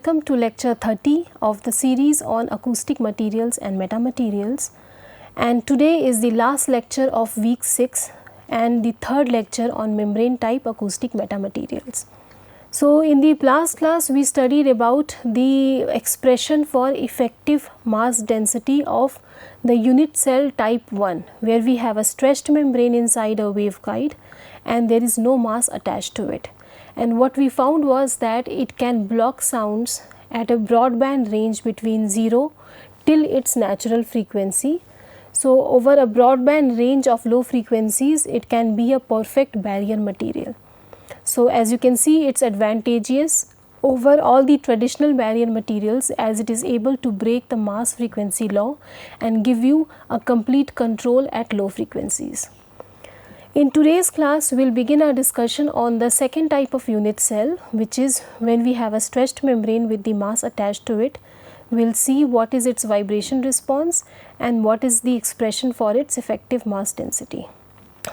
welcome to lecture 30 of the series on acoustic materials and metamaterials, and today is the last lecture of week 6 and the third lecture on membrane type acoustic metamaterials. So, in the last class we studied about the expression for effective mass density of the unit cell type 1, where we have a stretched membrane inside a waveguide and there is no mass attached to it. And what we found was that it can block sounds at a broadband range between 0 till its natural frequency. So, over a broadband range of low frequencies, it can be a perfect barrier material. So, as you can see, it is advantageous over all the traditional barrier materials as it is able to break the mass frequency law and give you a complete control at low frequencies. In today's class, we will begin our discussion on the second type of unit cell, which is when we have a stretched membrane with the mass attached to it. We will see what is its vibration response and what is the expression for its effective mass density.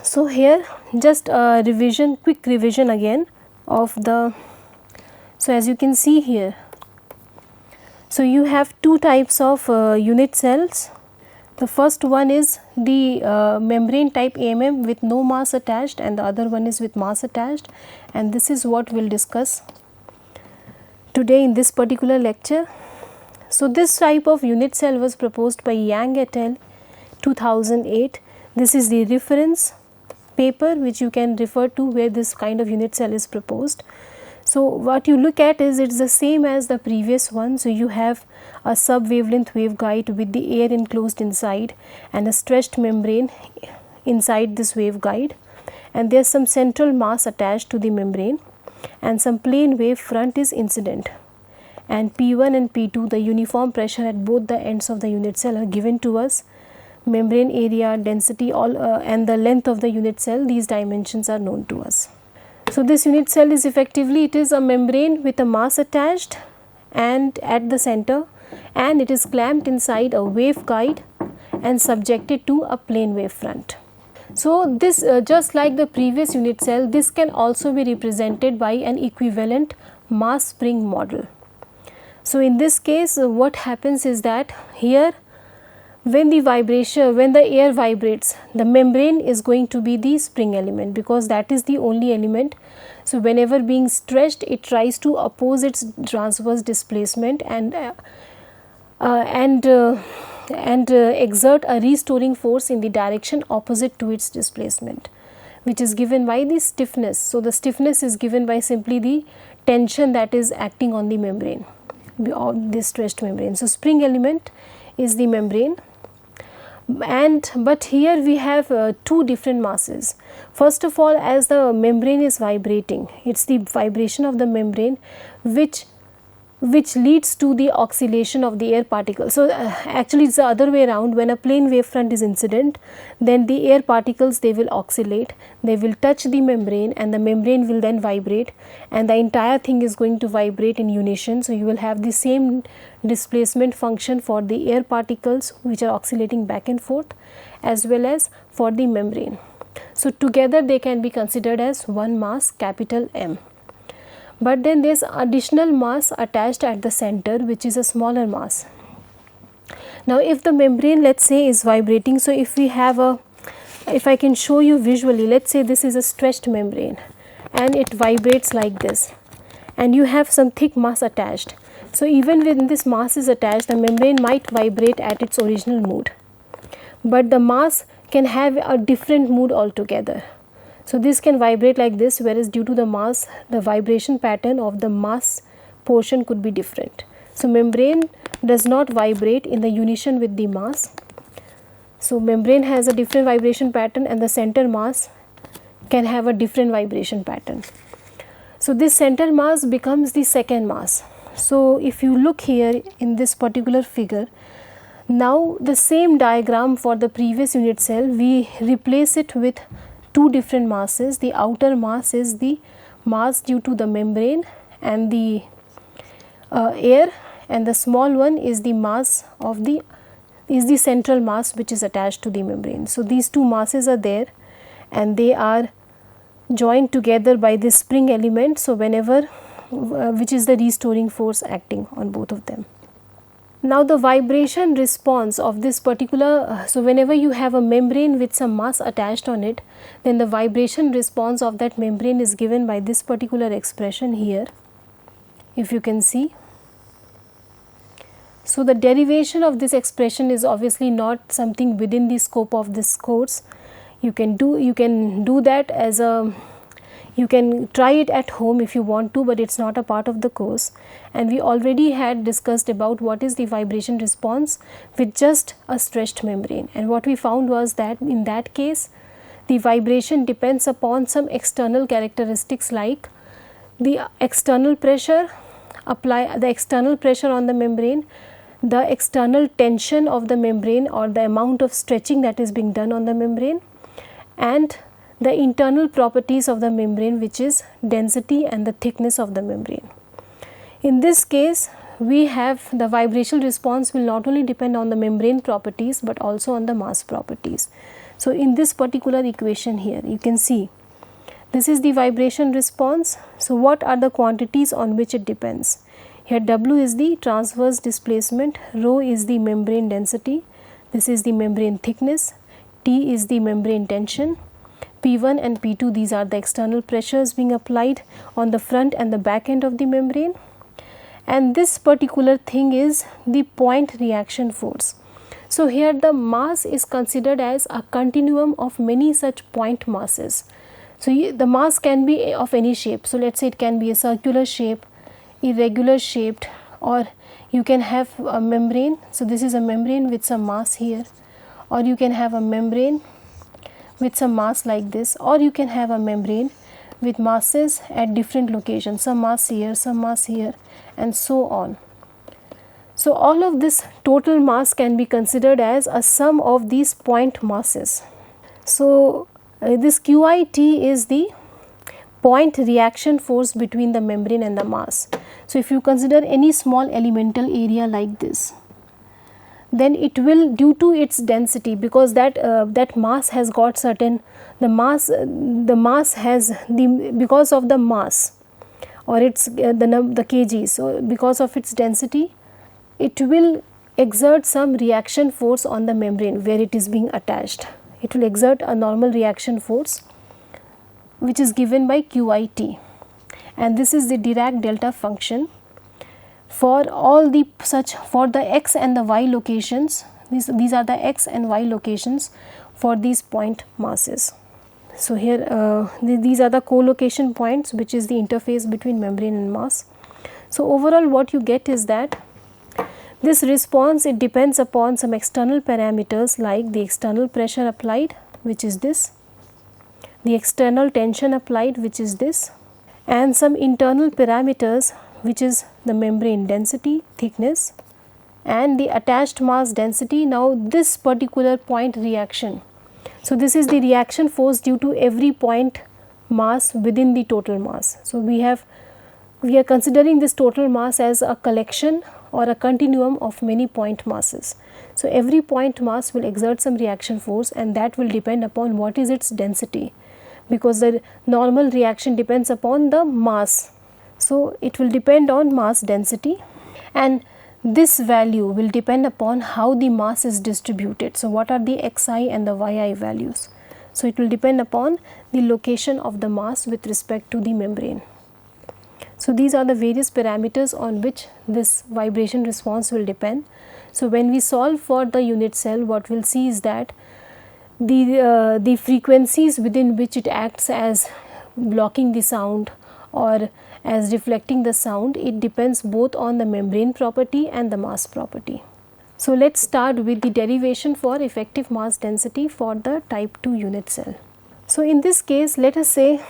So, here just a revision, quick revision again of the, so as you can see here, so you have two types of unit cells. The first one is the membrane type AMM with no mass attached, and the other one is with mass attached, and this is what we will discuss today in this particular lecture. So, this type of unit cell was proposed by Yang et al. 2008. This is the reference paper which you can refer to where this kind of unit cell is proposed. So, what you look at is it is the same as the previous one. So, you have a sub-wavelength waveguide with the air enclosed inside and a stretched membrane inside this waveguide, and there is some central mass attached to the membrane and some plane wave front is incident, and P1 and P2, the uniform pressure at both the ends of the unit cell, are given to us. Membrane area, density, all and the length of the unit cell, these dimensions are known to us. So, this unit cell is effectively, it is a membrane with a mass attached and at the center, and it is clamped inside a waveguide and subjected to a plane wave front. So, this just like the previous unit cell, this can also be represented by an equivalent mass spring model. So, in this case what happens is that here when the vibration, when the air vibrates, the membrane is going to be the spring element because that is the only element. So, whenever being stretched, it tries to oppose its transverse displacement and exert a restoring force in the direction opposite to its displacement, which is given by the stiffness. So, the stiffness is given by simply the tension that is acting on the membrane, of this stretched membrane. So, spring element is the membrane. But here we have two different masses. First of all, as the membrane is vibrating, it is the vibration of the membrane which leads to the oscillation of the air particles. So, actually it is the other way around. When a plane wave front is incident, then the air particles, they will oscillate, they will touch the membrane and the membrane will then vibrate, and the entire thing is going to vibrate in unison. So, you will have the same displacement function for the air particles which are oscillating back and forth as well as for the membrane. So, together they can be considered as one mass, capital M. But then there is additional mass attached at the center which is a smaller mass. Now, if the membrane, let us say, is vibrating, so if we have a, if I can show you visually, let us say this is a stretched membrane and it vibrates like this and you have some thick mass attached. So, even when this mass is attached, the membrane might vibrate at its original mood, but the mass can have a different mood altogether. So, this can vibrate like this, whereas due to the mass, the vibration pattern of the mass portion could be different. So, membrane does not vibrate in the unison with the mass. So, membrane has a different vibration pattern and the center mass can have a different vibration pattern. So, this center mass becomes the second mass. So, if you look here in this particular figure, now the same diagram for the previous unit cell, we replace it with two different masses. The outer mass is the mass due to the membrane and the air, and the small one is the mass of the central mass which is attached to the membrane. So, these two masses are there and they are joined together by this spring element. So, whenever which is the restoring force acting on both of them. Now the vibration response of this particular, so whenever you have a membrane with some mass attached on it, then the vibration response of that membrane is given by this particular expression here, if you can see. So the derivation of this expression is obviously not something within the scope of this course. You can do that as a, you can try it at home if you want to, but it's not a part of the course. And we already had discussed about what is the vibration response with just a stretched membrane, and what we found was that in that case the vibration depends upon some external characteristics like the external pressure, apply the external pressure on the membrane, the external tension of the membrane or the amount of stretching that is being done on the membrane, and the internal properties of the membrane, which is density and the thickness of the membrane. In this case, we have the vibrational response will not only depend on the membrane properties but also on the mass properties. So in this particular equation here, you can see this is the vibration response. So what are the quantities on which it depends? Here W is the transverse displacement, rho is the membrane density, this is the membrane thickness, T is the membrane tension, P1 and P2, these are the external pressures being applied on the front and the back end of the membrane, and this particular thing is the point reaction force. So here the mass is considered as a continuum of many such point masses. So the mass can be of any shape. So let's say it can be a circular shape, irregular shaped, or you can have a membrane. So this is a membrane with some mass here, or you can have a membrane with some mass like this, or you can have a membrane with masses at different locations, some mass here, and so on. So all of this total mass can be considered as a sum of these point masses. So this QIT is the point reaction force between the membrane and the mass. So if you consider any small elemental area like this, then it will, due to its density, because that mass has got certain, the mass has the, because of the mass or its the kg, so because of its density it will exert some reaction force on the membrane where it is being attached. It will exert a normal reaction force which is given by QIT, and this is the Dirac delta function for all the such, for the x and the y locations. These are the x and y locations for these point masses. So here these are the co-location points, which is the interface between membrane and mass. So overall what you get is that this response, it depends upon some external parameters like the external pressure applied, which is this, the external tension applied, which is this, and some internal parameters, which is the membrane density, thickness, and the attached mass density. Now this particular point reaction, so this is the reaction force due to every point mass within the total mass. So we are considering this total mass as a collection or a continuum of many point masses. So every point mass will exert some reaction force, and that will depend upon what is its density, because the normal reaction depends upon the mass. So it will depend on mass density, and this value will depend upon how the mass is distributed. So what are the xi and the yi values? So it will depend upon the location of the mass with respect to the membrane. So these are the various parameters on which this vibration response will depend. So when we solve for the unit cell, what we will see is that the frequencies within which it acts as blocking the sound or as reflecting the sound, it depends both on the membrane property and the mass property. So let's start with the derivation for effective mass density for the type 2 unit cell. So in this case, let us say,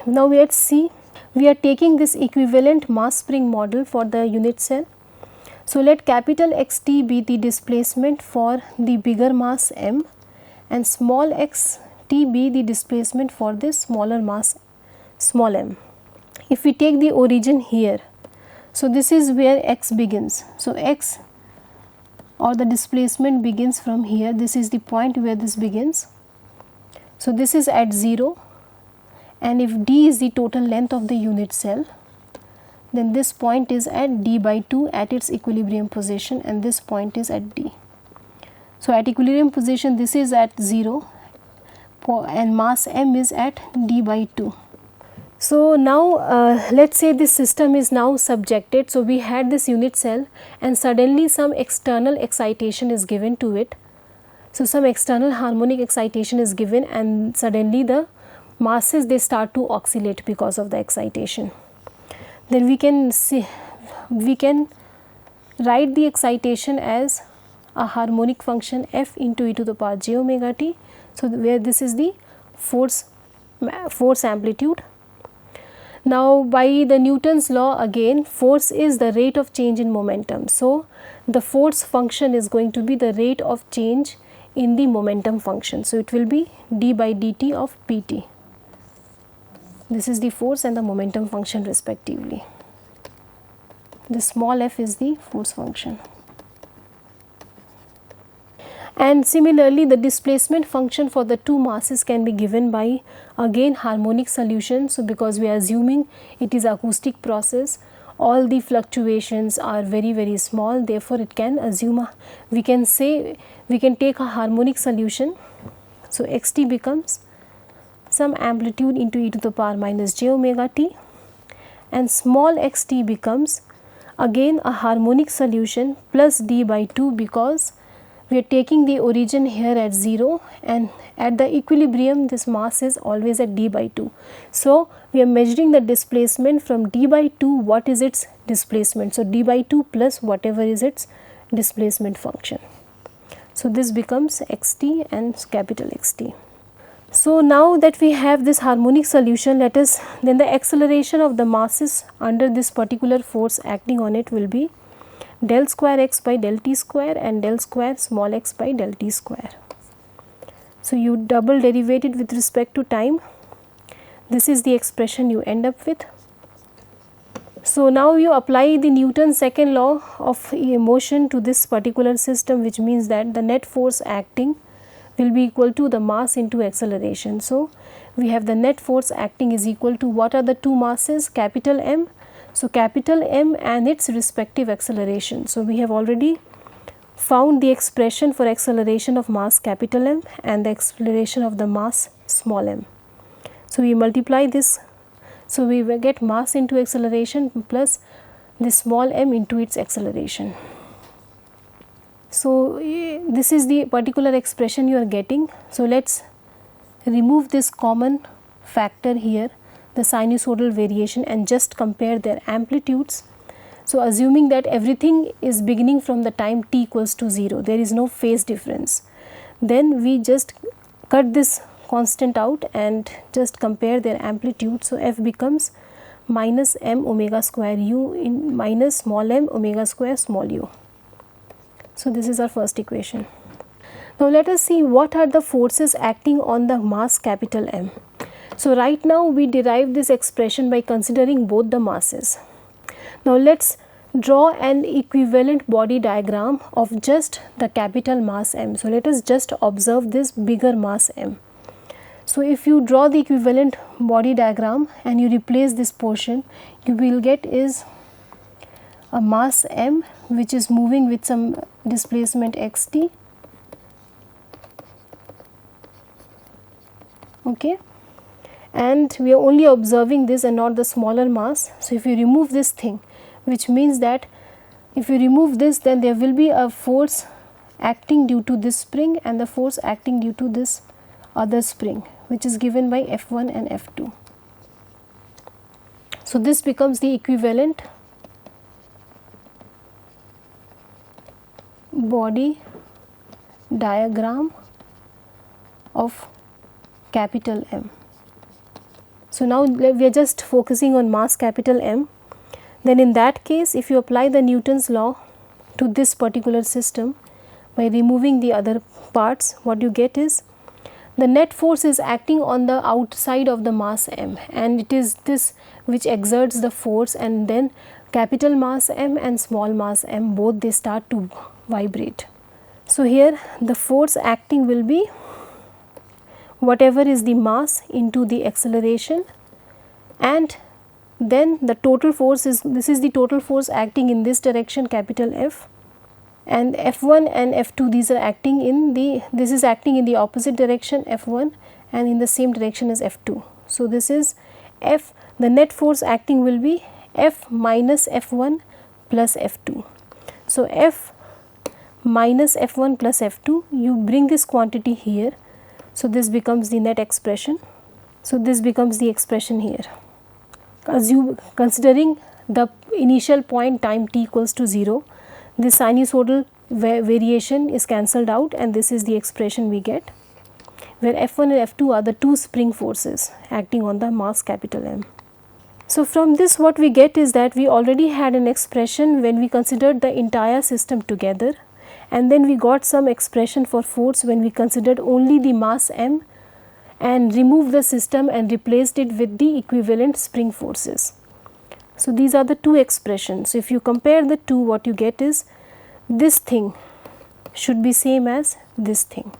now let's see, we are taking this equivalent mass spring model for the unit cell. So let capital XT be the displacement for the bigger mass m, and small xt be the displacement for this smaller mass small m. If we take the origin here, so this is where x begins. So x or the displacement begins from here. This is the point where this begins. So this is at 0, and if d is the total length of the unit cell, then this point is at d by 2 at its equilibrium position, and this point is at d. So at equilibrium position this is at 0 and mass m is at d by 2. So now let us say this system is now subjected. So we had this unit cell and suddenly some external excitation is given to it. So some external harmonic excitation is given and suddenly the masses, they start to oscillate because of the excitation. Then we can write the excitation as a harmonic function f into e to the power j omega t. So where this is the force amplitude. Now by the Newton's law, again force is the rate of change in momentum. So the force function is going to be the rate of change in the momentum function. So it will be d by dt of pt. This is the force and the momentum function respectively. The small f is the force function. And similarly the displacement function for the two masses can be given by again harmonic solution. So because we are assuming it is acoustic process, all the fluctuations are very small, therefore it can assume we can take a harmonic solution. So xt becomes some amplitude into e to the power minus j omega t, and small xt becomes again a harmonic solution plus d by 2, because we are taking the origin here at 0 and at the equilibrium this mass is always at d by 2. So we are measuring the displacement from d by 2, what is its displacement. So d by 2 plus whatever is its displacement function. So this becomes xt and capital Xt. So now that we have this harmonic solution, then the acceleration of the masses under this particular force acting on it will be del square x by del t square and del square small x by del t square. So you double derivate it with respect to time. This is the expression you end up with. So now you apply the Newton's second law of motion to this particular system, which means that the net force acting will be equal to the mass into acceleration. So we have the net force acting is equal to, what are the two masses, capital M. So capital M and its respective acceleration. So we have already found the expression for acceleration of mass capital M and the acceleration of the mass small m. So we multiply this. So we will get mass into acceleration plus the small m into its acceleration. So this is the particular expression you are getting. So let's remove this common factor here, the sinusoidal variation, and just compare their amplitudes. So assuming that everything is beginning from the time t equals to 0, there is no phase difference, then we just cut this constant out and just compare their amplitude. So f becomes minus m omega square u in minus small m omega square small u. So this is our first equation. Now let us see what are the forces acting on the mass capital M. So right now we derive this expression by considering both the masses. Now let's draw an equivalent body diagram of just the capital mass M. So let us just observe this bigger mass M. So if you draw the equivalent body diagram and you replace this portion, you will get is a mass M which is moving with some displacement xt. Okay, and we are only observing this and not the smaller mass. So if you remove this thing, which means that if you remove this, then there will be a force acting due to this spring and the force acting due to this other spring, which is given by F1 and F2. So this becomes the equivalent body diagram of capital M. So now we are just focusing on mass capital M. Then in that case, if you apply the Newton's law to this particular system by removing the other parts, what you get is the net force is acting on the outside of the mass M, and it is this which exerts the force, and then capital mass M and small mass m, both they start to vibrate. So here the force acting will be whatever is the mass into the acceleration, and then the total force is, this is the total force acting in this direction, capital F, and F1 and F2, these are acting in the, this is acting in the opposite direction, F1, and in the same direction as F2. So this is F, the net force acting will be F minus F1 plus F2. So F minus F1 plus F2, you bring this quantity here, so this becomes the net expression. So this becomes the expression here. Considering the initial point time t equals to 0, this sinusoidal variation is cancelled out, and this is the expression we get, where F1 and F2 are the two spring forces acting on the mass capital M. So from this what we get is that we already had an expression when we considered the entire system together, and then we got some expression for force when we considered only the mass M and removed the system and replaced it with the equivalent spring forces. So these are the two expressions. So if you compare the two, what you get is this thing should be same as this thing.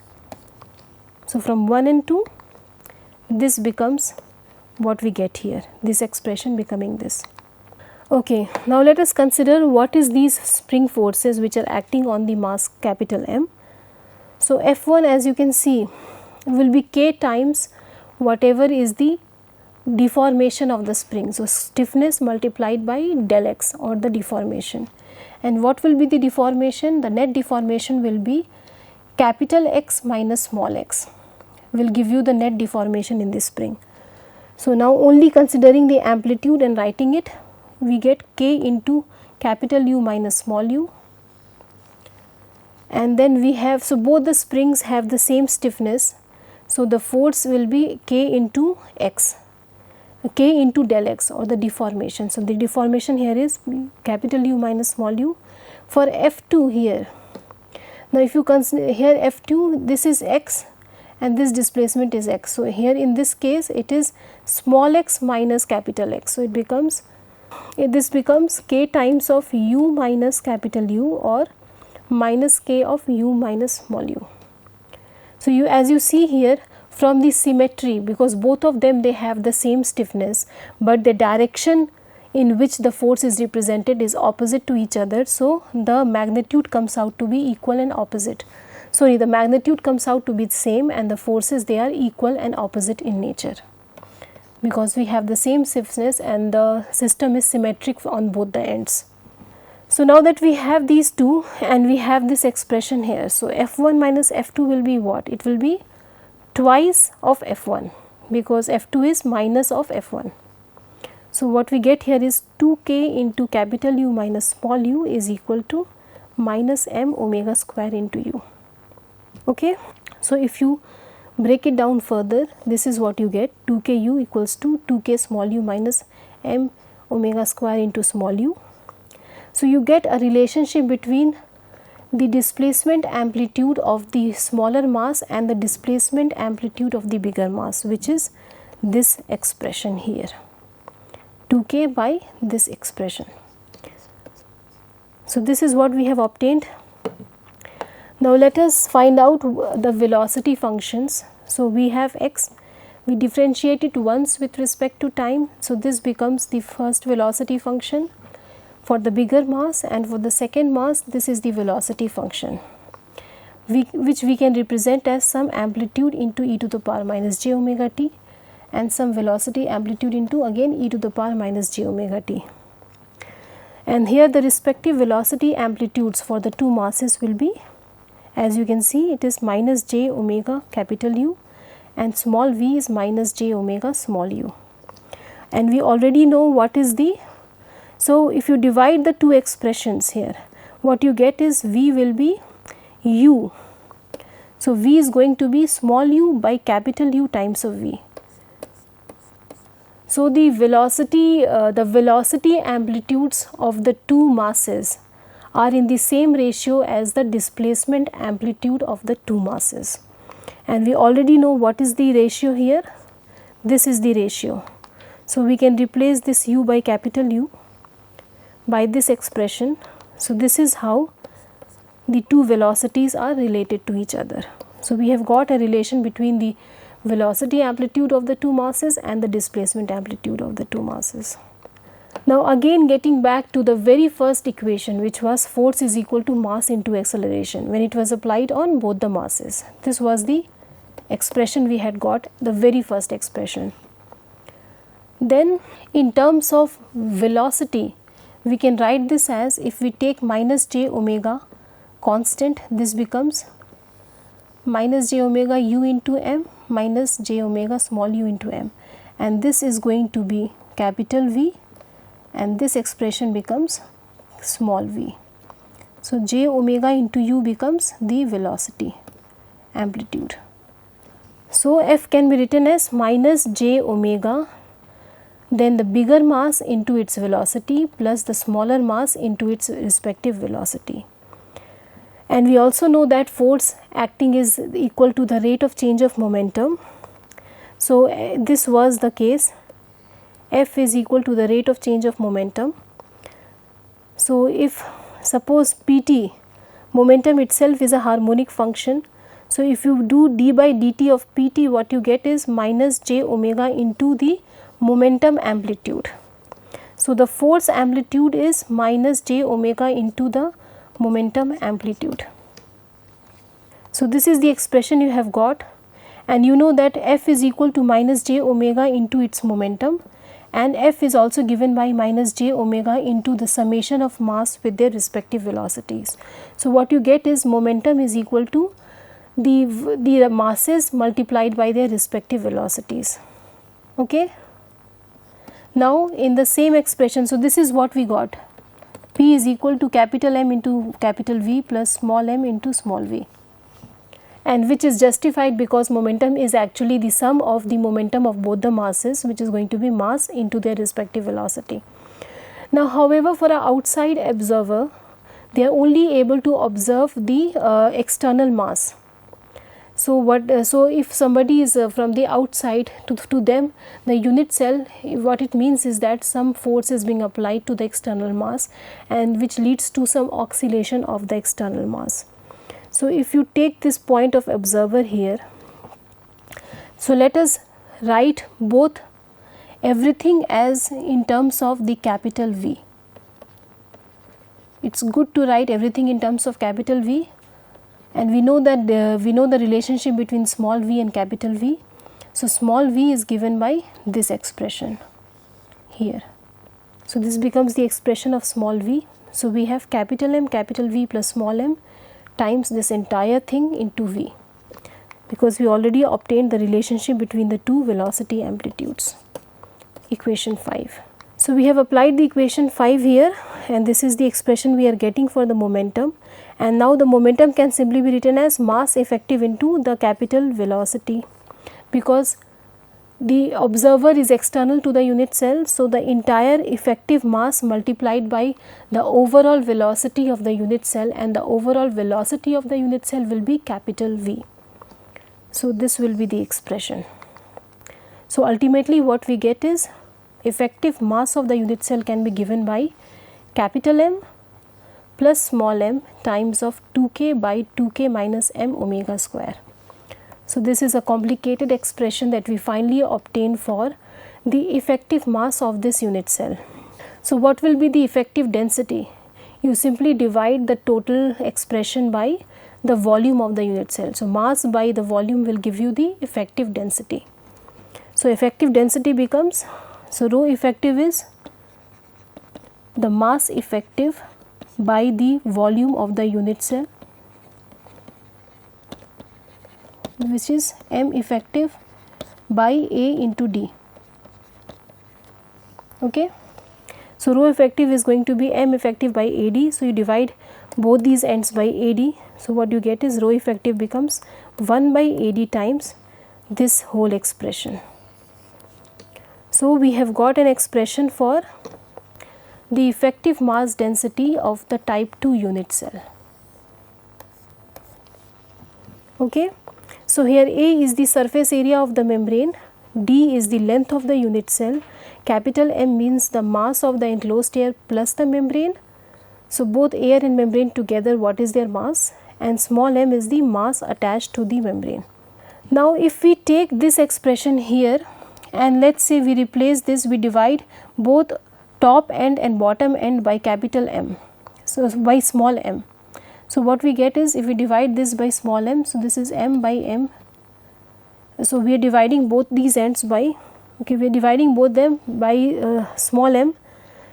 So from 1 and 2, this becomes what we get here, this expression becoming this. Okay, now let us consider what is these spring forces which are acting on the mass capital M. So F1, as you can see, will be K times whatever is the deformation of the spring. So stiffness multiplied by del x, or the deformation. And what will be the deformation? The net deformation will be capital X minus small x, will give you the net deformation in this spring. So now only considering the amplitude and writing it, we get K into capital U minus small u, and then we have, so both the springs have the same stiffness, so the force will be K into x, K into del x, or the deformation. So the deformation here is capital U minus small u. For F2 here, now if you consider here F2, this is x and this displacement is x. So here in this case it is small x minus capital X. So it becomes, this becomes K times of U minus capital U, or minus K of U minus small u. So you, as you see here from the symmetry, because both of them they have the same stiffness, but the direction in which the force is represented is opposite to each other. So the magnitude comes out to be equal and opposite. Sorry, the magnitude comes out to be same, and the forces they are equal and opposite in nature, because we have the same stiffness and the system is symmetric on both the ends. So now that we have these two and we have this expression here, so F1 minus F2 will be what? It will be twice of F1, because F2 is minus of F1. So what we get here is 2K into capital U minus small u is equal to minus m omega square into u. Okay. So if you break it down further, this is what you get, 2Ku equals to 2K small u minus m omega square into small u. So you get a relationship between the displacement amplitude of the smaller mass and the displacement amplitude of the bigger mass, which is this expression here, 2K by this expression. So this is what we have obtained. Now let us find out the velocity functions. So we have x, we differentiate it once with respect to time, so this becomes the first velocity function for the bigger mass, and for the second mass this is the velocity function, which we can represent as some amplitude into e to the power minus j omega t, and some velocity amplitude into again e to the power minus j omega t. And here the respective velocity amplitudes for the two masses will be, as you can see, it is minus j omega capital U and small v is minus j omega small u. And we already know what is the, so if you divide the two expressions here, what you get is v will be u. So v is going to be small u by capital U times of v. So the velocity amplitudes of the two masses are in the same ratio as the displacement amplitude of the two masses, and we already know what is the ratio here. This is the ratio. So we can replace this u by capital U by this expression. So this is how the two velocities are related to each other. So we have got a relation between the velocity amplitude of the two masses and the displacement amplitude of the two masses. Now again getting back to the very first equation, which was force is equal to mass into acceleration when it was applied on both the masses. This was the expression we had got, the very first expression. Then in terms of velocity, we can write this as, if we take minus j omega constant, this becomes minus j omega u into m minus j omega small u into m, and this is going to be capital V, and this expression becomes small v. So j omega into u becomes the velocity amplitude. So F can be written as minus j omega, then the bigger mass into its velocity plus the smaller mass into its respective velocity. And we also know that force acting is equal to the rate of change of momentum. So this was the case, F is equal to the rate of change of momentum. So if suppose Pt, momentum itself is a harmonic function, so if you do d by dt of Pt, what you get is minus j omega into the momentum amplitude. So the force amplitude is minus j omega into the momentum amplitude. So this is the expression you have got, and you know that F is equal to minus j omega into its momentum, and F is also given by minus j omega into the summation of mass with their respective velocities. So what you get is momentum is equal to the masses multiplied by their respective velocities. Okay. Now in the same expression, so this is what we got, P is equal to capital M into capital V plus small m into small v, and which is justified because momentum is actually the sum of the momentum of both the masses, which is going to be mass into their respective velocity. Now however, for an outside observer, they are only able to observe the external mass. So so if somebody is from the outside, to them the unit cell, what it means is that some force is being applied to the external mass, and which leads to some oscillation of the external mass. So if you take this point of observer here, so let us write both everything as in terms of the capital V. It's good to write everything in terms of capital V, and we know that we know the relationship between small v and capital V. So small v is given by this expression here. So this becomes the expression of small v. So we have capital M capital V plus small m times this entire thing into v, because we already obtained the relationship between the two velocity amplitudes. Equation 5. So we have applied the equation 5 here, and this is the expression we are getting for the momentum. And now the momentum can simply be written as mass effective into the capital velocity, because the observer is external to the unit cell. So the entire effective mass multiplied by the overall velocity of the unit cell, and the overall velocity of the unit cell will be capital V. So this will be the expression. So ultimately what we get is effective mass of the unit cell can be given by capital M plus small m times of 2k by 2k minus m omega square. So this is a complicated expression that we finally obtain for the effective mass of this unit cell. So what will be the effective density? You simply divide the total expression by the volume of the unit cell. So mass by the volume will give you the effective density. So effective density becomes, so rho effective is the mass effective by the volume of the unit cell, which is m effective by A into D. Okay. So rho effective is going to be m effective by AD. So you divide both these ends by AD. So what you get is rho effective becomes 1 by AD times this whole expression. So we have got an expression for the effective mass density of the type 2 unit cell. Okay. So here A is the surface area of the membrane, D is the length of the unit cell, capital M means the mass of the enclosed air plus the membrane. So both air and membrane together, what is their mass, and small m is the mass attached to the membrane. Now if we take this expression here, and let's say we replace this, we divide both top end and bottom end by capital M, so by small m. So what we get is, if we divide this by small m, so this is m by m. So we are dividing both these ends by, okay, we are dividing both them by small m.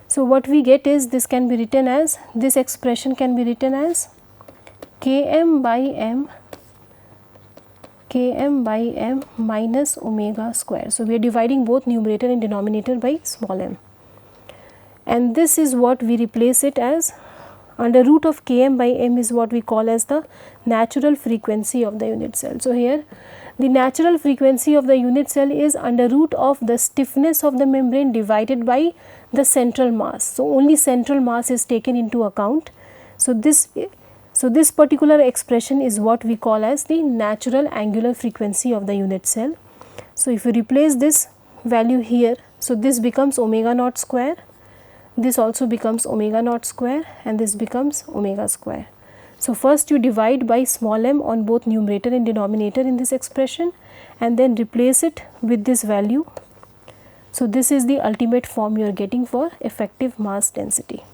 So what we get is, this can be written as, this expression can be written as Km by m minus omega square. So we are dividing both numerator and denominator by small m, and this is what we replace it as. Under root of Km by m is what we call as the natural frequency of the unit cell. So here the natural frequency of the unit cell is under root of the stiffness of the membrane divided by the central mass. So only central mass is taken into account. So this particular expression is what we call as the natural angular frequency of the unit cell. So if you replace this value here, so this becomes omega naught square, this also becomes omega naught square, and this becomes omega square. So first you divide by small m on both numerator and denominator in this expression, and then replace it with this value. So this is the ultimate form you are getting for effective mass density.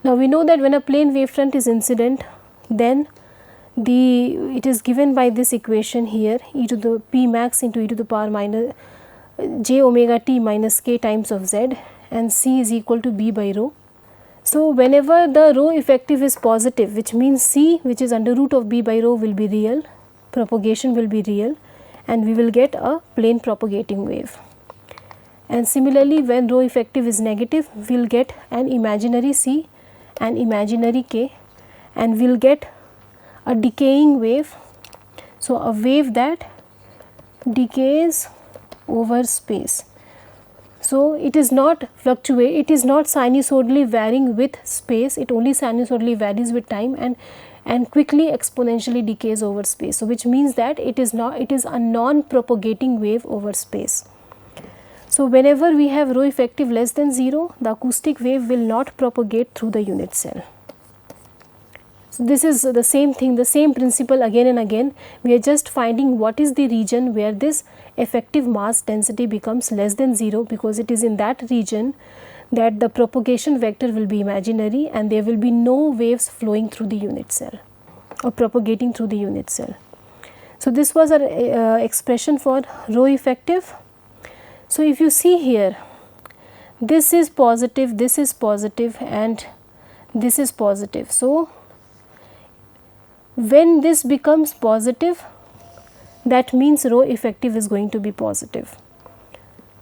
Now we know that when a plane wavefront is incident, then it is given by this equation here, e to the p max into e to the power minus j omega t minus k times of z, and c is equal to b by rho. So whenever the rho effective is positive, which means c, which is under root of b by rho, will be real, propagation will be real, and we will get a plane propagating wave. And similarly, when rho effective is negative, we will get an imaginary c and imaginary k, and we will get a decaying wave. So a wave that decays over space. So it is not fluctuate, it is not sinusoidally varying with space, it only sinusoidally varies with time and quickly exponentially decays over space. So which means that it is a non-propagating wave over space. So whenever we have rho effective less than 0, the acoustic wave will not propagate through the unit cell. So this is the same thing, the same principle again and again. We are just finding what is the region where this effective mass density becomes less than 0, because it is in that region that the propagation vector will be imaginary and there will be no waves flowing through the unit cell or propagating through the unit cell. So this was our expression for rho effective. So if you see here, this is positive, and this is positive. So when this becomes positive, that means rho effective is going to be positive.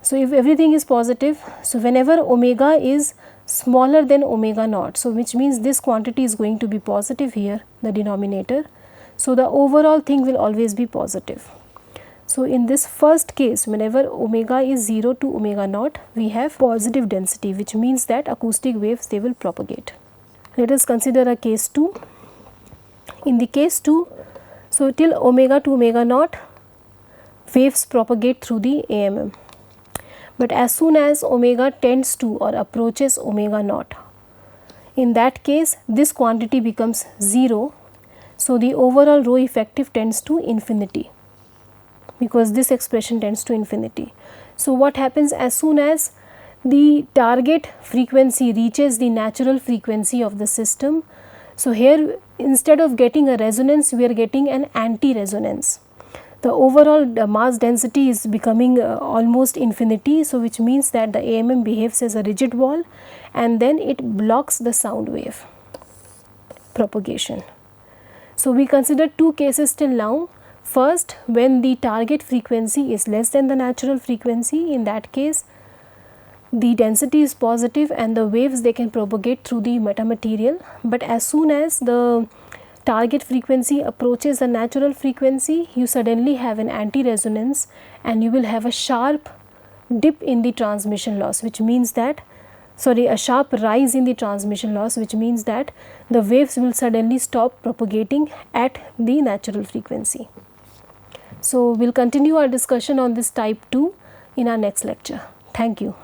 So if everything is positive, so whenever omega is smaller than omega naught, so which means this quantity is going to be positive here, the denominator. So the overall thing will always be positive. So in this first case, whenever omega is 0 to omega naught, we have positive density, which means that acoustic waves, they will propagate. Let us consider a case 2. In the case 2, so till omega to omega naught, waves propagate through the AMM. But as soon as omega tends to or approaches omega naught, in that case this quantity becomes 0. So the overall rho effective tends to infinity, because this expression tends to infinity. So what happens as soon as the target frequency reaches the natural frequency of the system? So here, instead of getting a resonance, we are getting an anti-resonance. The overall mass density is becoming almost infinity, so which means that the AMM behaves as a rigid wall and then it blocks the sound wave propagation. So we consider two cases till now. First, when the target frequency is less than the natural frequency, in that case the density is positive and the waves, they can propagate through the metamaterial. But as soon as the target frequency approaches the natural frequency, you suddenly have an anti-resonance and you will have a sharp dip in the transmission loss, which means that, a sharp rise in the transmission loss, which means that the waves will suddenly stop propagating at the natural frequency. So we will continue our discussion on this type 2 in our next lecture. Thank you.